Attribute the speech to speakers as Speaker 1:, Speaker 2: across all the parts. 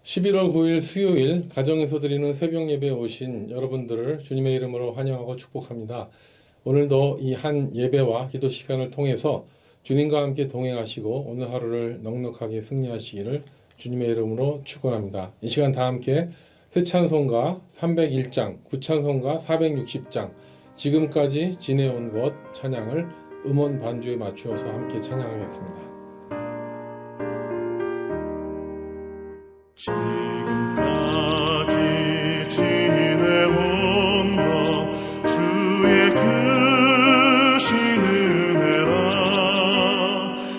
Speaker 1: 11월 9일 수요일 가정에서 드리는 새벽 예배에 오신 여러분들을 주님의 이름으로 환영하고 축복합니다. 오늘도 이 한 예배와 기도 시간을 통해서 주님과 함께 동행하시고 오늘 하루를 넉넉하게 승리하시기를 주님의 이름으로 축원합니다. 이 시간 다 함께 새 찬송가 301장, 구찬송가 460장, 지금까지 지내온 것 찬양을 음원 반주에 맞추어서 함께 찬양하겠습니다.
Speaker 2: 지금까지 지내온 것 주의 크신 은혜라.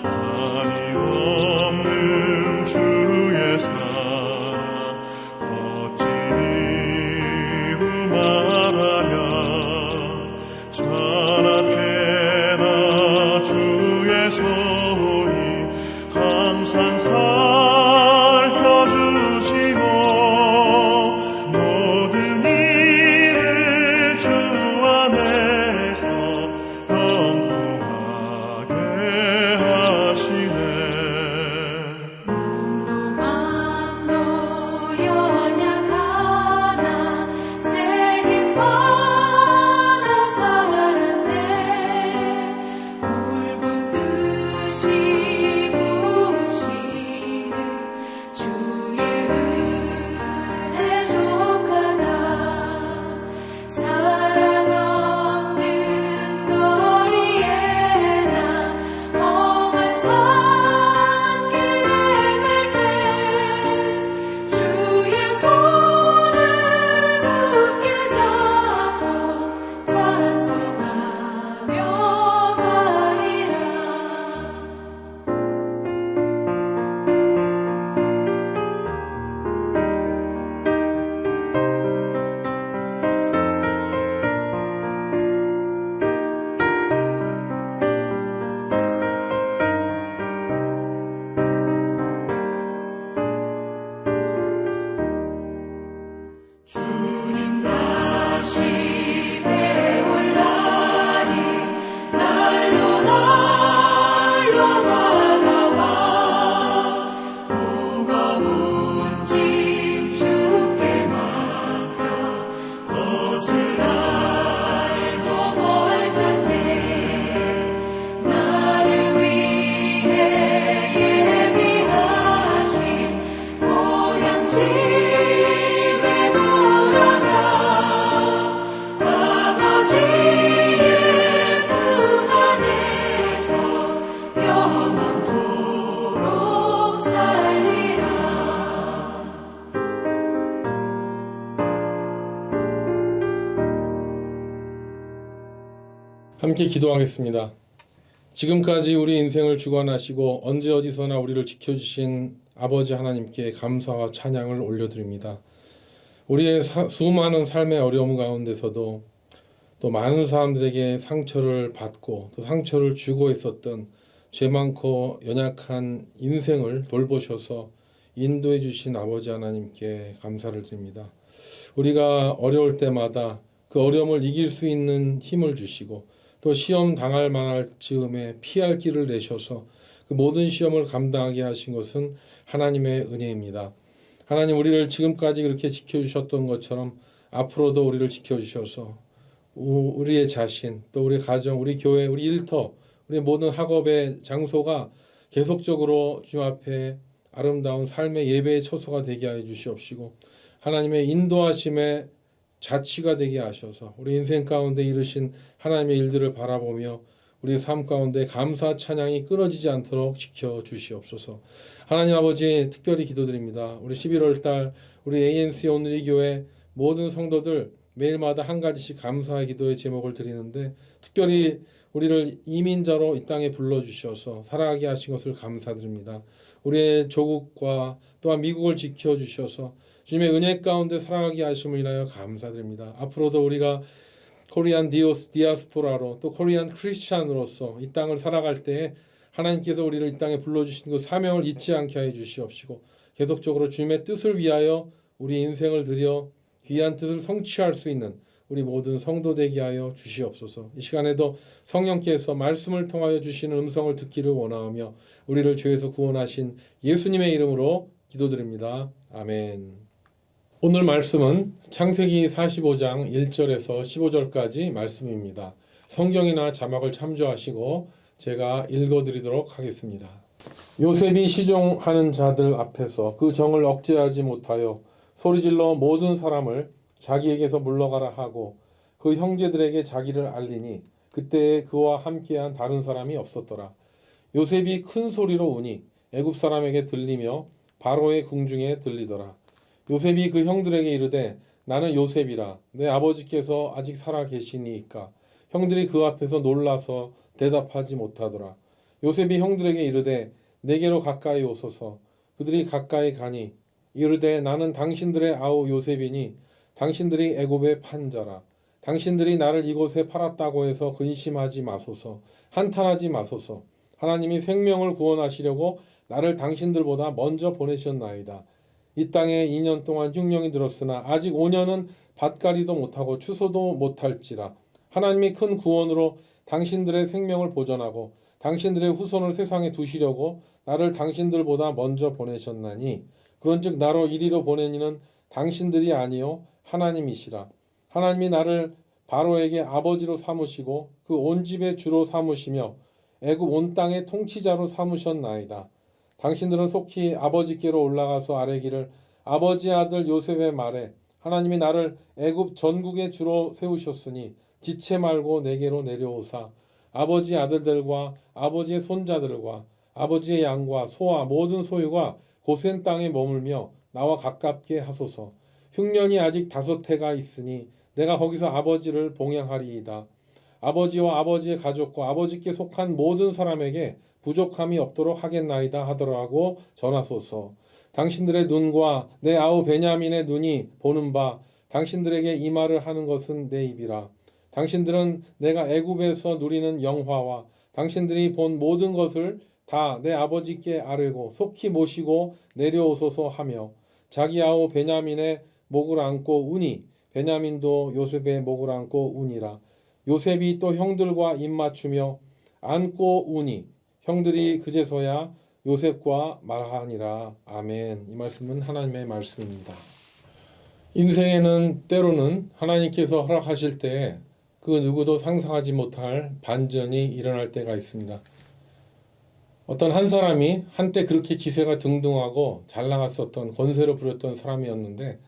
Speaker 2: 한이 없는 주의 사랑 어찌 이루 말하랴. 찬악해나 주의 소리 항상
Speaker 1: 함께 기도하겠습니다. 지금까지 우리 인생을 주관하시고 언제 어디서나 우리를 지켜주신 아버지 하나님께 감사와 찬양을 올려드립니다. 우리의 수많은 삶의 어려움 가운데서도 또 많은 사람들에게 상처를 받고 또 상처를 주고 있었던 죄 많고 연약한 인생을 돌보셔서 인도해 주신 아버지 하나님께 감사를 드립니다. 우리가 어려울 때마다 그 어려움을 이길 수 있는 힘을 주시고 또 시험 당할 만할 즈음에 피할 길을 내셔서 그 모든 시험을 감당하게 하신 것은 하나님의 은혜입니다. 하나님, 우리를 지금까지 그렇게 지켜주셨던 것처럼 앞으로도 우리를 지켜주셔서 우리의 자신, 또 우리 가정, 우리 교회, 우리 일터, 우리 모든 학업의 장소가 계속적으로 주님 앞에 아름다운 삶의 예배의 처소가 되게 하여 주시옵시고 하나님의 인도하심에 자취가 되게 하셔서 우리 인생 가운데 이루신 하나님의 일들을 바라보며 우리 삶 가운데 감사 찬양이 끊어지지 않도록 지켜주시옵소서. 하나님 아버지, 특별히 기도드립니다. 우리 11월 달 우리 ANC 오늘의 교회 모든 성도들 매일마다 한 가지씩 감사의 기도의 제목을 드리는데 특별히 우리를 이민자로 이 땅에 불러주셔서 살아가게 하신 것을 감사드립니다. 우리의 조국과 또한 미국을 지켜주셔서 주님의 은혜 가운데 살아가게 하심을 인하여 감사드립니다. 앞으로도 우리가 코리안 디아스포라로 또 코리안 크리스찬으로서 이 땅을 살아갈 때에 하나님께서 우리를 이 땅에 불러주신 그 사명을 잊지 않게 하여 주시옵시고 계속적으로 주님의 뜻을 위하여 우리 인생을 들여 귀한 뜻을 성취할 수 있는 우리 모든 성도 되게 하여 주시옵소서. 이 시간에도 성령께서 말씀을 통하여 주시는 음성을 듣기를 원하며 우리를 죄에서 구원하신 예수님의 이름으로 기도드립니다. 아멘. 오늘 말씀은 창세기 45장 1절에서 15절까지 말씀입니다. 성경이나 자막을 참조하시고 제가 읽어드리도록 하겠습니다. 요셉이 시종하는 자들 앞에서 그 정을 억제하지 못하여 소리질러 모든 사람을 자기에게서 물러가라 하고 그 형제들에게 자기를 알리니 그때에 그와 함께한 다른 사람이 없었더라. 요셉이 큰 소리로 우니 애굽 사람에게 들리며 바로의 궁중에 들리더라. 요셉이 그 형들에게 이르되 나는 요셉이라. 내 아버지께서 아직 살아 계시니이까. 형들이 그 앞에서 놀라서 대답하지 못하더라. 요셉이 형들에게 이르되 내게로 가까이 오소서. 그들이 가까이 가니 이르되 나는 당신들의 아우 요셉이니 당신들이 애굽의 판자라. 당신들이 나를 이곳에 팔았다고 해서 근심하지 마소서. 한탄하지 마소서. 하나님이 생명을 구원하시려고 나를 당신들보다 먼저 보내셨나이다. 이 땅에 2년 동안 흉령이 들었으나 아직 5년은 밭갈이도 못하고 추소도 못할지라. 하나님이 큰 구원으로 당신들의 생명을 보전하고 당신들의 후손을 세상에 두시려고 나를 당신들보다 먼저 보내셨나니 그런즉 나로 이리로 보내니는 당신들이 아니요 하나님이시라. 하나님이 나를 바로에게 아버지로 삼으시고 그 온 집의 주로 삼으시며 애굽 온 땅의 통치자로 삼으셨나이다. 당신들은 속히 아버지께로 올라가서 아뢰기를 아버지의 아들 요셉의 말에 하나님이 나를 애굽 전국의 주로 세우셨으니 지체 말고 내게로 내려오사 아버지의 아들들과 아버지의 손자들과 아버지의 양과 소와 모든 소유가 고센 땅에 머물며 나와 가깝게 하소서. 흉년이 아직 5해가 있으니 내가 거기서 아버지를 봉양하리이다. 아버지와 아버지의 가족과 아버지께 속한 모든 사람에게 부족함이 없도록 하겠나이다 하더라고 전하소서. 당신들의 눈과 내 아우 베냐민의 눈이 보는 바 당신들에게 이 말을 하는 것은 내 입이라. 당신들은 내가 애굽에서 누리는 영화와 당신들이 본 모든 것을 다 내 아버지께 아뢰고 속히 모시고 내려오소서 하며 자기 아우 베냐민의 목을 안고 우니 베냐민도 요셉의 목을 안고 우니라. 요셉이 또 형들과 입맞추며 안고 우니 형들이 그제서야 요셉과 말하니라. 아멘. 이 말씀은 하나님의 말씀입니다. 인생에는 때로는 하나님께서 허락하실 때에 그 누구도 상상하지 못할 반전이 일어날 때가 있습니다. 어떤 한 사람이 한때 그렇게 기세가 등등하고 잘 나갔었던 권세로 부렸던 사람이었는데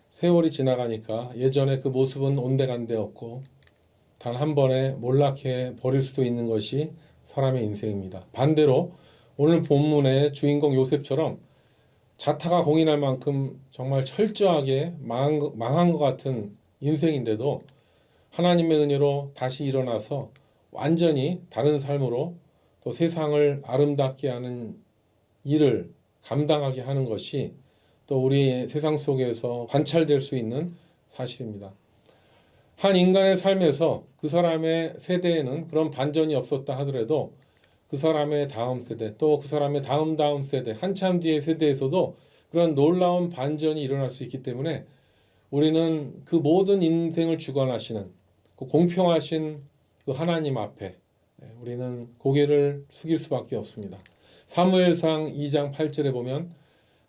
Speaker 1: 세월이 지나가니까 예전에 그 모습은 온데간데 없고 단 한 번에 몰락해 버릴 수도 있는 것이 사람의 인생입니다. 반대로 오늘 본문의 주인공 요셉처럼 자타가 공인할 만큼 정말 철저하게 망한 것 같은 인생인데도 하나님의 은혜로 다시 일어나서 완전히 다른 삶으로 또 세상을 아름답게 하는 일을 감당하게 하는 것이 또 우리 세상 속에서 관찰될 수 있는 사실입니다. 한 인간의 삶에서 그 사람의 세대에는 그런 반전이 없었다 하더라도 그 사람의 다음 세대 또 그 사람의 다음 세대 한참 뒤의 세대에서도 그런 놀라운 반전이 일어날 수 있기 때문에 우리는 그 모든 인생을 주관하시는 그 공평하신 그 하나님 앞에 우리는 고개를 숙일 수밖에 없습니다. 사무엘상 2장 8절에 보면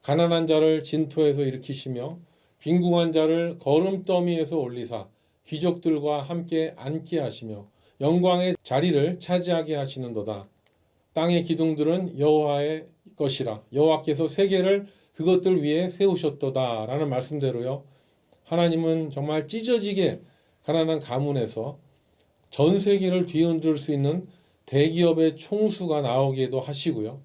Speaker 1: 가난한 자를 진토에서 일으키시며 빈궁한 자를 거름더미에서 올리사 귀족들과 함께 앉게 하시며 영광의 자리를 차지하게 하시는도다. 땅의 기둥들은 여호와의 것이라 여호와께서 세계를 그것들 위에 세우셨도다 라는 말씀대로요. 하나님은 정말 찢어지게 가난한 가문에서 전 세계를 뒤흔들 수 있는 대기업의 총수가 나오기도 하시고요.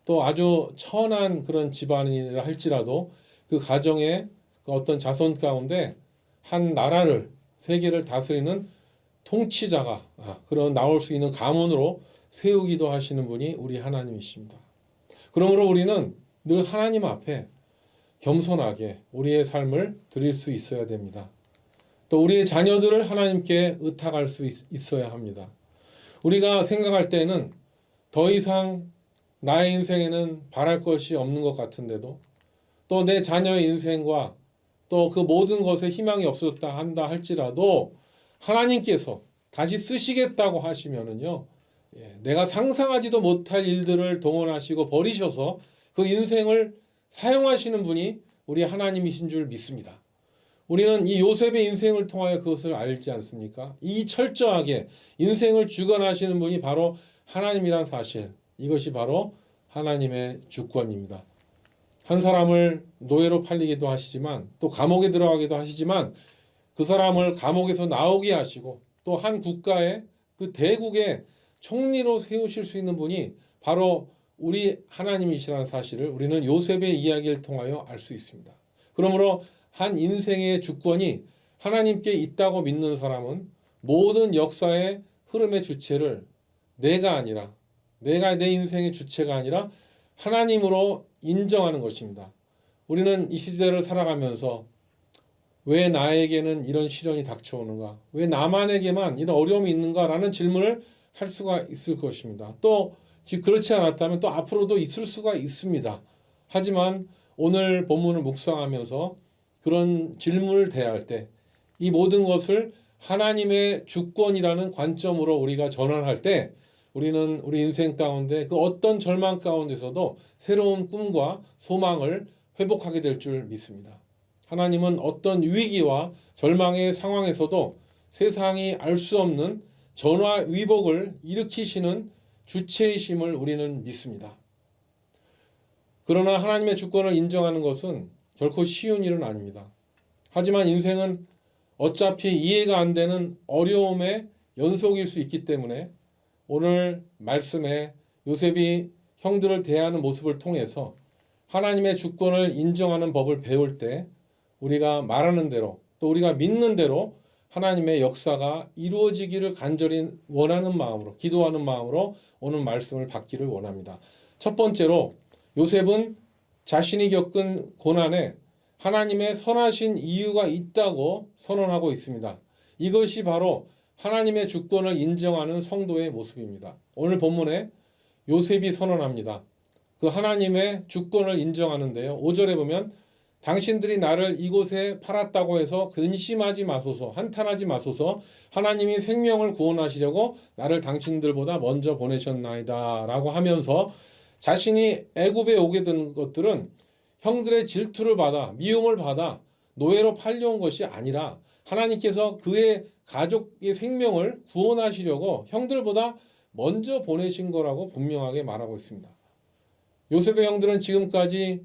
Speaker 1: 또 아주 천한 그런 집안이라 할지라도 그 가정의 어떤 자손 가운데 한 나라를 세계를 다스리는 통치자가 그런 나올 수 있는 가문으로 세우기도 하시는 분이 우리 하나님이십니다. 그러므로 우리는 늘 하나님 앞에 겸손하게 우리의 삶을 드릴 수 있어야 됩니다. 또 우리의 자녀들을 하나님께 의탁할 수 있어야 합니다. 우리가 생각할 때는 더 이상 나의 인생에는 바랄 것이 없는 것 같은데도 또 내 자녀의 인생과 또 그 모든 것에 희망이 없었다 한다 할지라도 하나님께서 다시 쓰시겠다고 하시면은요, 내가 상상하지도 못할 일들을 동원하시고 버리셔서 그 인생을 사용하시는 분이 우리 하나님이신 줄 믿습니다. 우리는 이 요셉의 인생을 통하여 그것을 알지 않습니까? 이 철저하게 인생을 주관하시는 분이 바로 하나님이란 사실, 이것이 바로 하나님의 주권입니다. 한 사람을 노예로 팔리기도 하시지만 또 감옥에 들어가기도 하시지만 그 사람을 감옥에서 나오게 하시고 또 한 국가의 그 대국의 총리로 세우실 수 있는 분이 바로 우리 하나님이시라는 사실을 우리는 요셉의 이야기를 통하여 알 수 있습니다. 그러므로 한 인생의 주권이 하나님께 있다고 믿는 사람은 모든 역사의 흐름의 주체를 내가 내 인생의 주체가 아니라 하나님으로 인정하는 것입니다. 우리는 이 시대를 살아가면서 왜 나에게는 이런 시련이 닥쳐오는가? 왜 나만에게만 이런 어려움이 있는가라는 질문을 할 수가 있을 것입니다. 또 그렇지 않았다면 또 앞으로도 있을 수가 있습니다. 하지만 오늘 본문을 묵상하면서 그런 질문을 대할 때 이 모든 것을 하나님의 주권이라는 관점으로 우리가 전환할 때 우리는 우리 인생 가운데 그 어떤 절망 가운데서도 새로운 꿈과 소망을 회복하게 될 줄 믿습니다. 하나님은 어떤 위기와 절망의 상황에서도 세상이 알 수 없는 전화위복을 일으키시는 주체이심을 우리는 믿습니다. 그러나 하나님의 주권을 인정하는 것은 결코 쉬운 일은 아닙니다. 하지만 인생은 어차피 이해가 안 되는 어려움의 연속일 수 있기 때문에 오늘 말씀에 요셉이 형들을 대하는 모습을 통해서 하나님의 주권을 인정하는 법을 배울 때 우리가 말하는 대로 또 우리가 믿는 대로 하나님의 역사가 이루어지기를 간절히 원하는 마음으로 기도하는 마음으로 오늘 말씀을 받기를 원합니다. 첫 번째로 요셉은 자신이 겪은 고난에 하나님의 선하신 이유가 있다고 선언하고 있습니다. 이것이 바로 하나님의 주권을 인정하는 성도의 모습입니다. 오늘 본문에 요셉이 선언합니다. 그 하나님의 주권을 인정하는데요. 5절에 보면 당신들이 나를 이곳에 팔았다고 해서 근심하지 마소서, 한탄하지 마소서, 하나님이 생명을 구원하시려고 나를 당신들보다 먼저 보내셨나이다 라고 하면서 자신이 애굽에 오게 된 것들은 형들의 질투를 받아 미움을 받아 노예로 팔려온 것이 아니라 하나님께서 그의 가족의 생명을 구원하시려고 형들보다 먼저 보내신 거라고 분명하게 말하고 있습니다. 요셉의 형들은 지금까지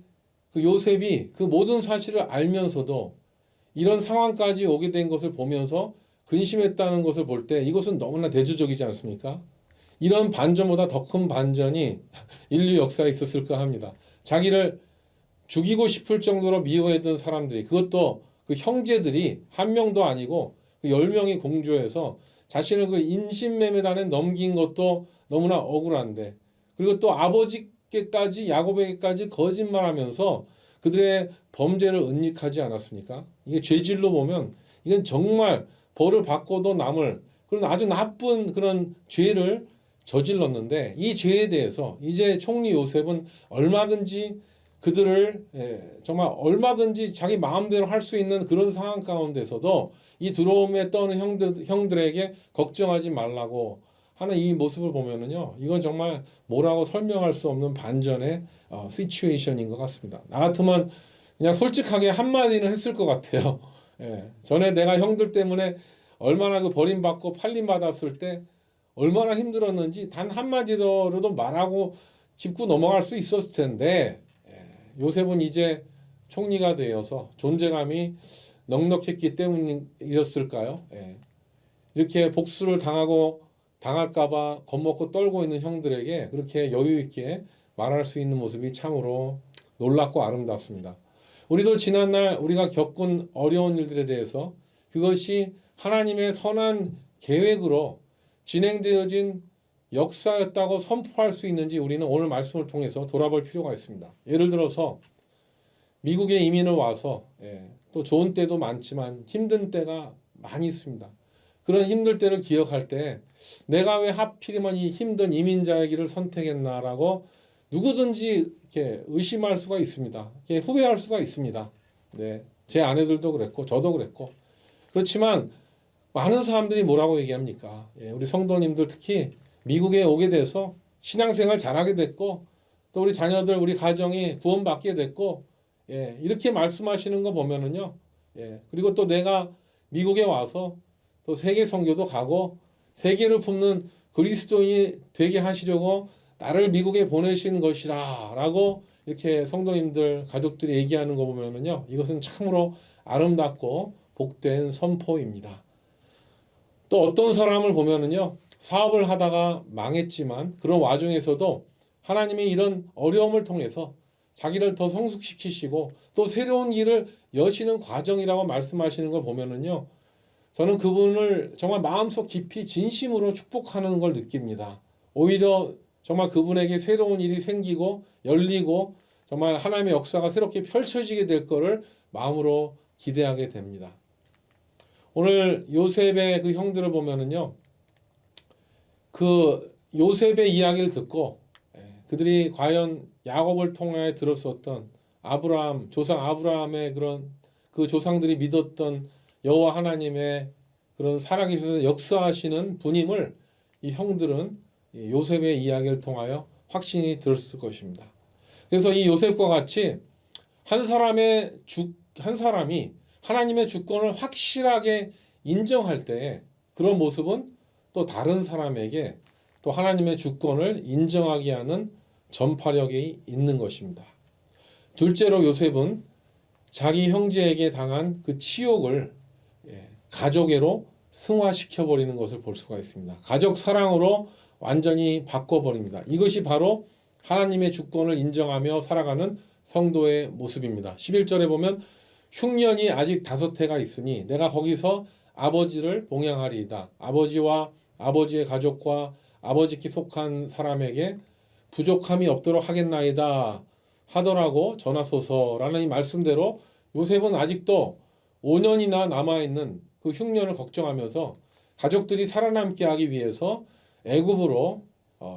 Speaker 1: 그 요셉이 그 모든 사실을 알면서도 이런 상황까지 오게 된 것을 보면서 근심했다는 것을 볼 때 이것은 너무나 대조적이지 않습니까? 이런 반전보다 더 큰 반전이 인류 역사에 있었을까 합니다. 자기를 죽이고 싶을 정도로 미워했던 사람들이, 그것도 그 형제들이 한 명도 아니고 그 10명이 공조해서 자신을 그 인신매매단에 넘긴 것도 너무나 억울한데, 그리고 또 아버지께까지 야곱에게까지 거짓말하면서 그들의 범죄를 은닉하지 않았습니까? 이게 죄질로 보면 이건 정말 벌을 받고도 남을 그런 아주 나쁜 그런 죄를 저질렀는데, 이 죄에 대해서 이제 총리 요셉은 얼마든지 그들을 정말 얼마든지 자기 마음대로 할 수 있는 그런 상황 가운데서도 이 두려움에 떠는 형들에게 걱정하지 말라고 하는 이 모습을 보면은요, 이건 정말 뭐라고 설명할 수 없는 반전의 시츄에이션인 것 같습니다. 나 같으면 그냥 솔직하게 한마디는 했을 것 같아요. 전에 내가 형들 때문에 얼마나 그 버림받고 팔림받았을 때 얼마나 힘들었는지 단 한마디로도 말하고 짚고 넘어갈 수 있었을 텐데, 요셉은 이제 총리가 되어서 존재감이 넉넉했기 때문이었을까요? 이렇게 복수를 당할까봐 겁먹고 떨고 있는 형들에게 그렇게 여유 있게 말할 수 있는 모습이 참으로 놀랍고 아름답습니다. 우리도 지난날 우리가 겪은 어려운 일들에 대해서 그것이 하나님의 선한 계획으로 진행되어진 역사였다고 선포할 수 있는지 우리는 오늘 말씀을 통해서 돌아볼 필요가 있습니다. 예를 들어서 미국에 이민을 와서 또 좋은 때도 많지만 힘든 때가 많이 있습니다. 그런 힘들 때를 기억할 때 내가 왜 하필이면 이 힘든 이민자의 길을 선택했나라고 누구든지 이렇게 의심할 수가 있습니다. 이렇게 후회할 수가 있습니다. 제 아내들도 그랬고 저도 그랬고. 그렇지만 많은 사람들이 뭐라고 얘기합니까? 우리 성도님들 특히 미국에 오게 돼서 신앙생활 잘하게 됐고 또 우리 자녀들, 우리 가정이 구원받게 됐고, 예, 이렇게 말씀하시는 거 보면은요, 예, 그리고 또 내가 미국에 와서 또 세계 선교도 가고 세계를 품는 그리스도인이 되게 하시려고 나를 미국에 보내신 것이라라고 이렇게 성도님들, 가족들이 얘기하는 거 보면은요, 이것은 참으로 아름답고 복된 선포입니다. 또 어떤 사람을 보면은요, 사업을 하다가 망했지만 그런 와중에서도 하나님이 이런 어려움을 통해서 자기를 더 성숙시키시고 또 새로운 길을 여시는 과정이라고 말씀하시는 걸 보면은요, 저는 그분을 정말 마음속 깊이 진심으로 축복하는 걸 느낍니다. 오히려 정말 그분에게 새로운 일이 생기고 열리고 정말 하나님의 역사가 새롭게 펼쳐지게 될 거를 마음으로 기대하게 됩니다. 오늘 요셉의 그 형들을 보면은요, 그 요셉의 이야기를 듣고 그들이 과연 야곱을 통해 들었었던 아브라함, 조상 아브라함의 그런 그 조상들이 믿었던 여호와 하나님의 그런 살아계셔서 역사하시는 분임을 이 형들은 요셉의 이야기를 통하여 확신이 들었을 것입니다. 그래서 이 요셉과 같이 한 사람이 하나님의 주권을 확실하게 인정할 때 그런 모습은 또 다른 사람에게 또 하나님의 주권을 인정하게 하는 전파력이 있는 것입니다. 둘째로 요셉은 자기 형제에게 당한 그 치욕을 가족애로 승화시켜버리는 것을 볼 수가 있습니다. 가족 사랑으로 완전히 바꿔버립니다. 이것이 바로 하나님의 주권을 인정하며 살아가는 성도의 모습입니다. 11절에 보면 흉년이 아직 5해가 있으니 내가 거기서 아버지를 봉양하리이다. 아버지와 아버지의 가족과 아버지께 속한 사람에게 부족함이 없도록 하겠나이다 하더라고 전하소서라는 이 말씀대로 요셉은 아직도 5년이나 남아있는 그 흉년을 걱정하면서 가족들이 살아남게 하기 위해서 애굽으로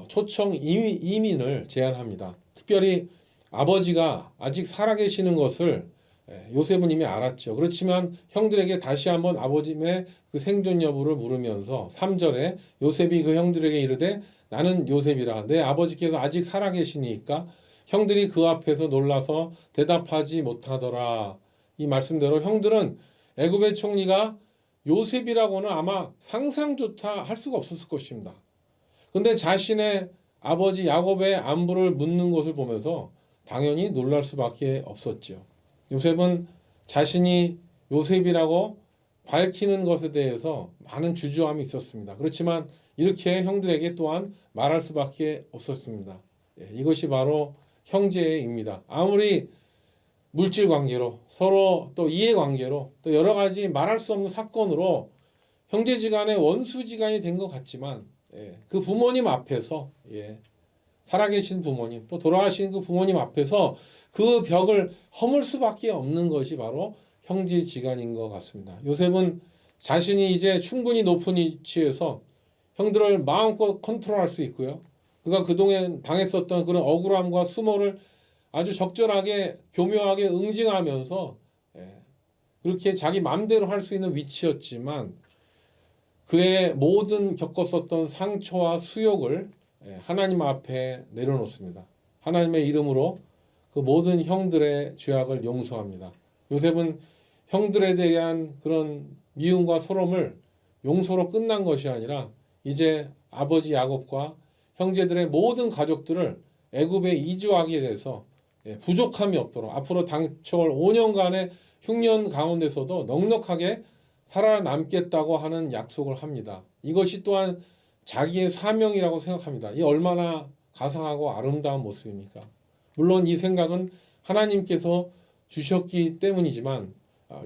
Speaker 1: 초청 이민을 제안합니다. 특별히 아버지가 아직 살아계시는 것을 요셉은 이미 알았죠. 그렇지만 형들에게 다시 한번 아버지의 그 생존 여부를 물으면서 3절에 요셉이 그 형들에게 이르되 나는 요셉이라 내 아버지께서 아직 살아계시니까 형들이 그 앞에서 놀라서 대답하지 못하더라. 이 말씀대로 형들은 애굽의 총리가 요셉이라고는 아마 상상조차 할 수가 없었을 것입니다. 근데 자신의 아버지 야곱의 안부를 묻는 것을 보면서 당연히 놀랄 수밖에 없었죠. 요셉은 자신이 요셉이라고 밝히는 것에 대해서 많은 주저함이 있었습니다. 그렇지만 이렇게 형들에게 또한 말할 수밖에 없었습니다. 이것이 바로 형제입니다. 아무리 물질 관계로 서로 또 이해 관계로 또 여러 가지 말할 수 없는 사건으로 형제지간의 원수지간이 된 것 같지만 그 부모님 앞에서 살아계신 부모님 또 돌아가신 그 부모님 앞에서 그 벽을 허물 수밖에 없는 것이 바로 형제지간인 것 같습니다. 요셉은 자신이 이제 충분히 높은 위치에서 형들을 마음껏 컨트롤할 수 있고요. 그가 그동안 당했었던 그런 억울함과 수모를 아주 적절하게 교묘하게 응징하면서 그렇게 자기 마음대로 할 수 있는 위치였지만 그의 모든 겪었었던 상처와 수욕을 하나님 앞에 내려놓습니다. 하나님의 이름으로 그 모든 형들의 죄악을 용서합니다. 요셉은 형들에 대한 그런 미움과 서름을 용서로 끝난 것이 아니라 이제 아버지 야곱과 형제들의 모든 가족들을 애굽에 이주하게 돼서 부족함이 없도록 앞으로 당초올 5년간의 흉년 가운데서도 넉넉하게 살아남겠다고 하는 약속을 합니다. 이것이 또한 자기의 사명이라고 생각합니다. 이 얼마나 가상하고 아름다운 모습입니까? 물론 이 생각은 하나님께서 주셨기 때문이지만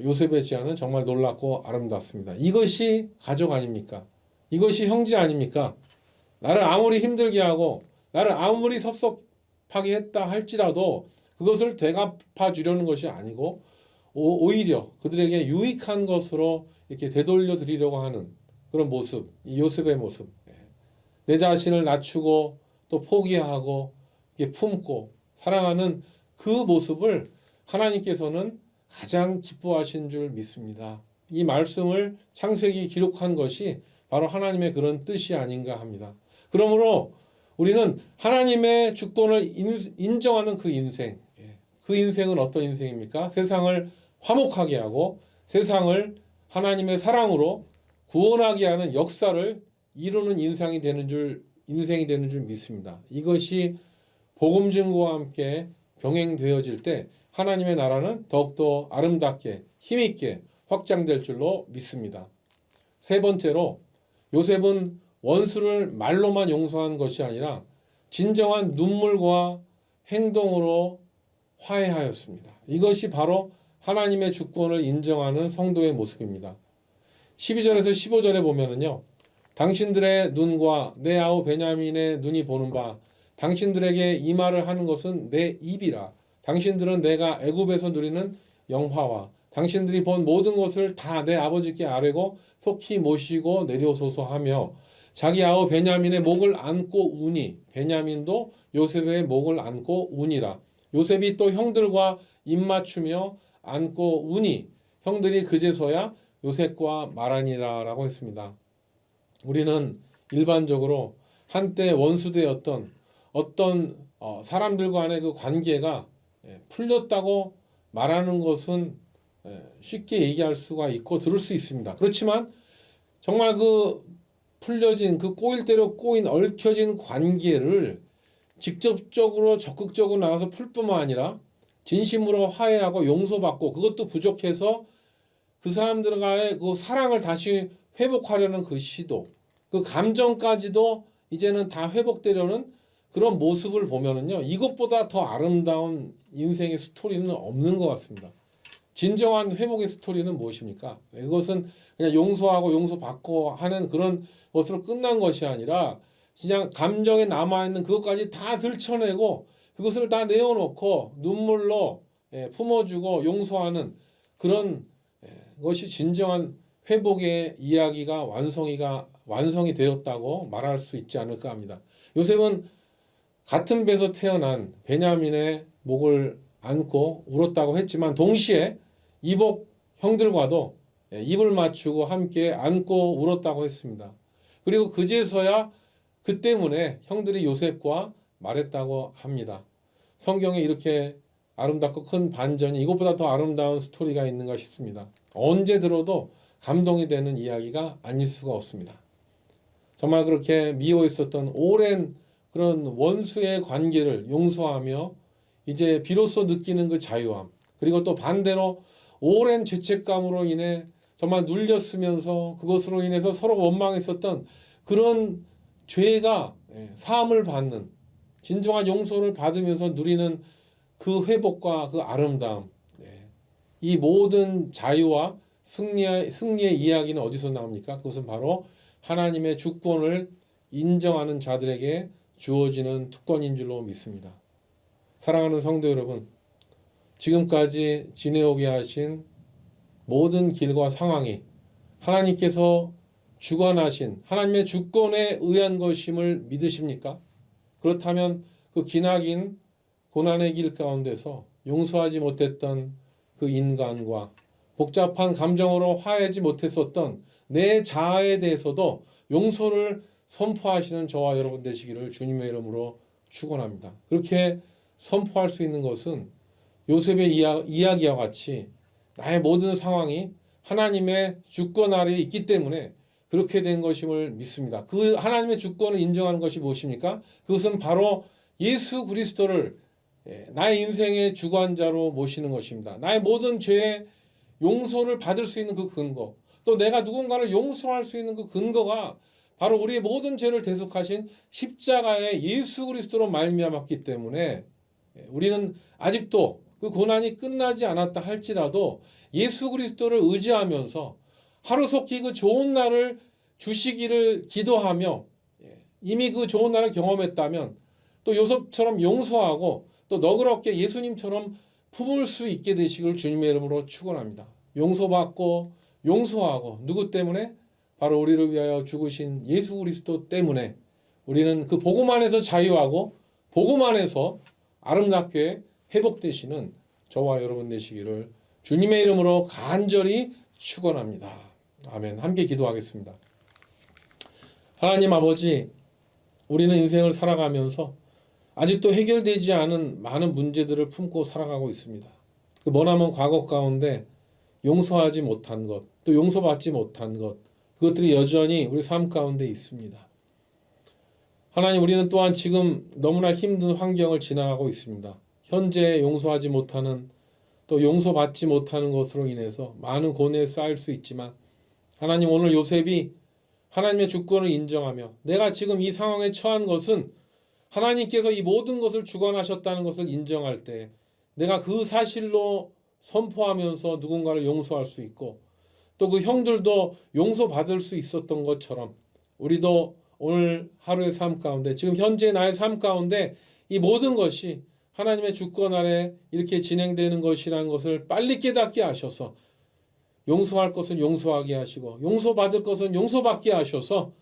Speaker 1: 요셉의 제안은 정말 놀랍고 아름답습니다. 이것이 가족 아닙니까? 이것이 형제 아닙니까? 나를 아무리 힘들게 하고 나를 아무리 섭섭하게 했다 할지라도 그것을 되갚아 주려는 것이 아니고 오히려 그들에게 유익한 것으로 이렇게 되돌려 드리려고 하는 그런 모습, 이 요셉의 모습. 내 자신을 낮추고 또 포기하고 이렇게 품고 사랑하는 그 모습을 하나님께서는 가장 기뻐하신 줄 믿습니다. 이 말씀을 창세기 기록한 것이 바로 하나님의 그런 뜻이 아닌가 합니다. 그러므로 우리는 하나님의 주권을 인정하는 그 인생, 그 인생은 어떤 인생입니까? 세상을 화목하게 하고 세상을 하나님의 사랑으로 구원하게 하는 역사를 이루는 인생이 되는 줄 믿습니다. 이것이 복음 증거와 함께 병행되어질 때 하나님의 나라는 더욱더 아름답게 힘있게 확장될 줄로 믿습니다. 세 번째로 요셉은 원수를 말로만 용서한 것이 아니라 진정한 눈물과 행동으로 화해하였습니다. 이것이 바로 하나님의 주권을 인정하는 성도의 모습입니다. 12절에서 15절에 보면은요. 당신들의 눈과 내 아우 베냐민의 눈이 보는 바 당신들에게 이 말을 하는 것은 내 입이라. 당신들은 내가 애굽에서 누리는 영화와 당신들이 본 모든 것을 다 내 아버지께 아뢰고 속히 모시고 내려오소서 하며 자기 아우 베냐민의 목을 안고 우니 베냐민도 요셉의 목을 안고 우니라. 요셉이 또 형들과 입맞추며 안고 우니 형들이 그제서야 요셉과 말하니라 라고 했습니다. 우리는 일반적으로 한때 원수되었던 어떤 사람들 간의 그 관계가 풀렸다고 말하는 것은 쉽게 얘기할 수가 있고 들을 수 있습니다. 그렇지만 정말 그 풀려진 그 꼬일 대로 꼬인 얽혀진 관계를 직접적으로 적극적으로 나가서 풀 뿐만 아니라 진심으로 화해하고 용서받고 그것도 부족해서 그 사람들과의 그 사랑을 다시 회복하려는 그 시도, 그 감정까지도 이제는 다 회복되려는 그런 모습을 보면은요, 이것보다 더 아름다운 인생의 스토리는 없는 것 같습니다. 진정한 회복의 스토리는 무엇입니까? 이것은 그냥 용서하고 용서받고 하는 그런 것으로 끝난 것이 아니라 그냥 감정에 남아있는 그것까지 다 들춰내고 그것을 다 내어놓고 눈물로 품어주고 용서하는 그런 것이 진정한 회복의 이야기가 완성이 되었다고 말할 수 있지 않을까 합니다. 요셉은 같은 배에서 태어난 베냐민의 목을 안고 울었다고 했지만 동시에 이복 형들과도 입을 맞추고 함께 안고 울었다고 했습니다. 그리고 그제서야 그 때문에 형들이 요셉과 말했다고 합니다. 성경에 이렇게 아름답고 큰 반전이 이것보다 더 아름다운 스토리가 있는가 싶습니다. 언제 들어도 감동이 되는 이야기가 아닐 수가 없습니다. 정말 그렇게 미워 있었던 오랜 그런 원수의 관계를 용서하며 이제 비로소 느끼는 그 자유함, 그리고 또 반대로 오랜 죄책감으로 인해 정말 눌렸으면서 그것으로 인해서 서로 원망했었던 그런 죄가 사함을 받는 진정한 용서를 받으면서 누리는 그 회복과 그 아름다움, 이 모든 자유와 승리의 이야기는 어디서 나옵니까? 그것은 바로 하나님의 주권을 인정하는 자들에게 주어지는 특권인 줄로 믿습니다. 사랑하는 성도 여러분, 지금까지 지내오게 하신 모든 길과 상황이 하나님께서 주관하신 하나님의 주권에 의한 것임을 믿으십니까? 그렇다면 그 기나긴 고난의 길 가운데서 용서하지 못했던 그 인간과 복잡한 감정으로 화해하지 못했었던 내 자아에 대해서도 용서를 선포하시는 저와 여러분 되시기를 주님의 이름으로 축원합니다. 그렇게 선포할 수 있는 것은 요셉의 이야기와 같이 나의 모든 상황이 하나님의 주권 아래에 있기 때문에 그렇게 된 것임을 믿습니다. 그 하나님의 주권을 인정하는 것이 무엇입니까? 그것은 바로 예수 그리스도를 나의 인생의 주관자로 모시는 것입니다. 나의 모든 죄의 용서를 받을 수 있는 그 근거, 또 내가 누군가를 용서할 수 있는 그 근거가 바로 우리의 모든 죄를 대속하신 십자가의 예수 그리스도로 말미암았기 때문에 우리는 아직도 그 고난이 끝나지 않았다 할지라도 예수 그리스도를 의지하면서 하루속히 그 좋은 날을 주시기를 기도하며 이미 그 좋은 날을 경험했다면 또 요셉처럼 용서하고 또 너그럽게 예수님처럼 품을 수 있게 되시길 주님의 이름으로 축원합니다. 용서받고 용서하고 누구 때문에? 바로 우리를 위하여 죽으신 예수 그리스도 때문에 우리는 그 복음 안에서 자유하고 복음 안에서 아름답게 회복되시는 저와 여러분 되시기를 주님의 이름으로 간절히 축원합니다. 아멘. 함께 기도하겠습니다. 하나님 아버지, 우리는 인생을 살아가면서 아직도 해결되지 않은 많은 문제들을 품고 살아가고 있습니다. 그 머나먼 과거 가운데 용서하지 못한 것, 또 용서받지 못한 것, 그것들이 여전히 우리 삶 가운데 있습니다. 하나님, 우리는 또한 지금 너무나 힘든 환경을 지나가고 있습니다. 현재 용서하지 못하는, 또 용서받지 못하는 것으로 인해서 많은 고뇌에 쌓일 수 있지만, 하나님, 오늘 요셉이 하나님의 주권을 인정하며 내가 지금 이 상황에 처한 것은 하나님께서 이 모든 것을 주관하셨다는 것을 인정할 때 내가 그 사실로 선포하면서 누군가를 용서할 수 있고, 또 그 형들도 용서받을 수 있었던 것처럼 우리도 오늘 하루의 삶 가운데, 지금 현재 나의 삶 가운데 이 모든 것이 하나님의 주권 아래 이렇게 진행되는 것이라는 것을 빨리 깨닫게 하셔서, 용서할 것은 용서하게 하시고 용서받을 것은 용서받게 하셔서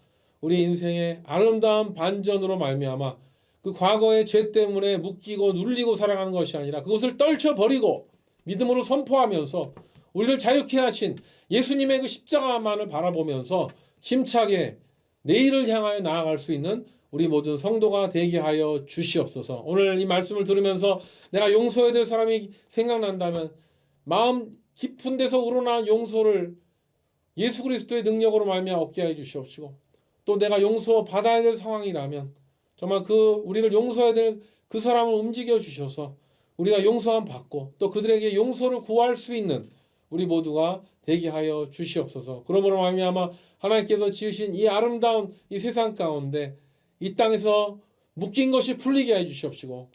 Speaker 1: 우리 인생의 아름다운 반전으로 말미암아 그 과거의 죄 때문에 묶이고 눌리고 살아가는 것이 아니라 그것을 떨쳐버리고 믿음으로 선포하면서 우리를 자유케 하신 예수님의 그 십자가만을 바라보면서 힘차게 내일을 향하여 나아갈 수 있는 우리 모든 성도가 되게 하여 주시옵소서. 오늘 이 말씀을 들으면서 내가 용서해야 될 사람이 생각난다면 마음 깊은 데서 우러나온 용서를 예수 그리스도의 능력으로 말미암아 얻게 해 주시옵시고, 또 내가 용서 받아야 될 상황이라면 정말 그 우리를 용서해야 될 그 사람을 움직여 주셔서 우리가 용서함 받고 또 그들에게 용서를 구할 수 있는 우리 모두가 되게 하여 주시옵소서. 그러므로 말미암아 하나님께서 지으신 이 아름다운 이 세상 가운데 이 땅에서 묶인 것이 풀리게 해 주시옵시고,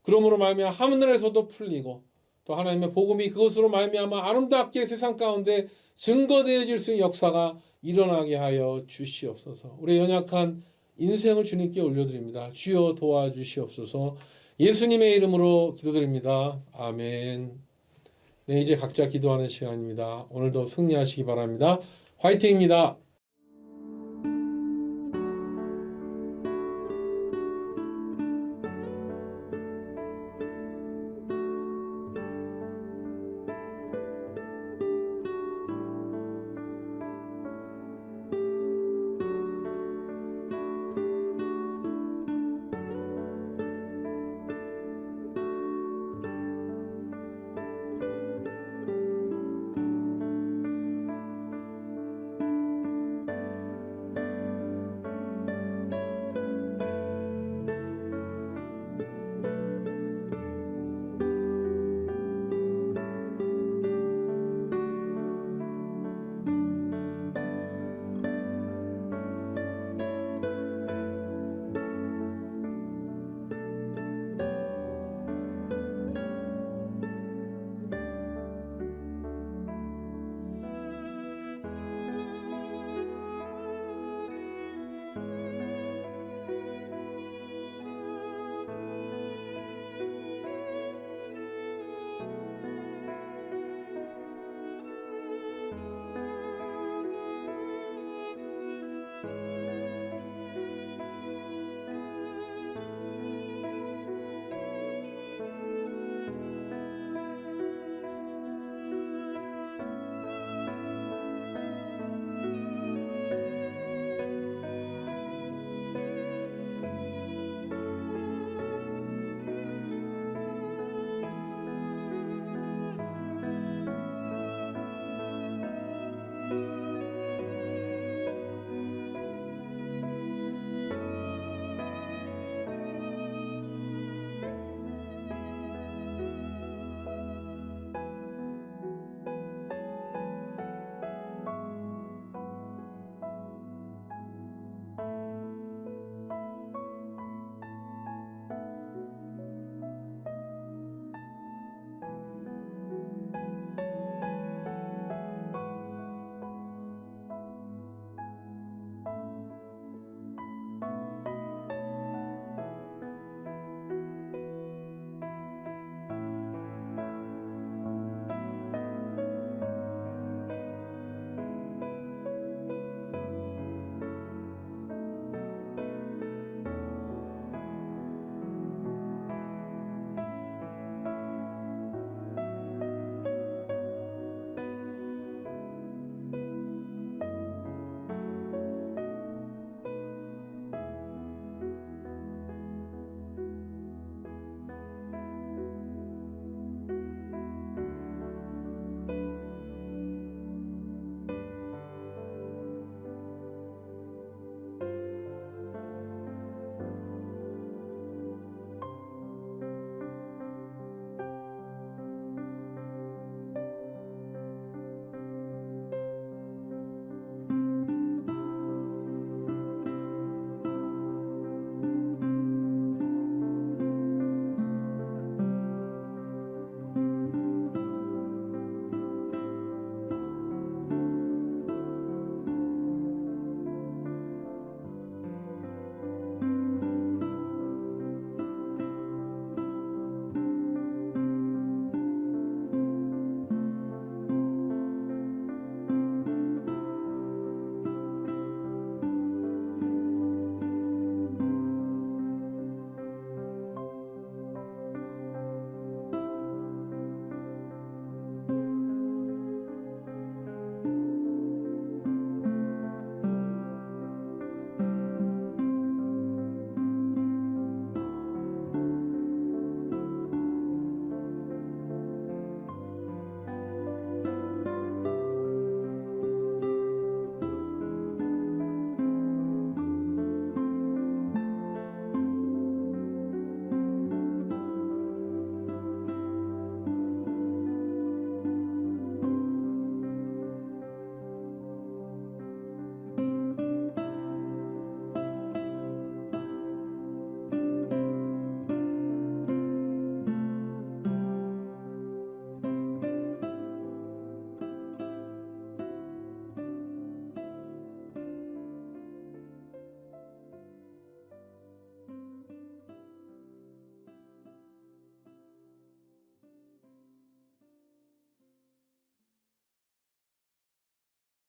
Speaker 1: 그러므로 말미암아 하늘에서도 풀리고 또 하나님의 복음이 그것으로 말미암아 아름답게 세상 가운데 증거되어질 수 있는 역사가 일어나게 하여 주시옵소서. 우리 연약한 인생을 주님께 올려드립니다. 주여 도와주시옵소서. 예수님의 이름으로 기도드립니다. 아멘. 네, 이제 각자 기도하는 시간입니다. 오늘도 승리하시기 바랍니다. 화이팅입니다.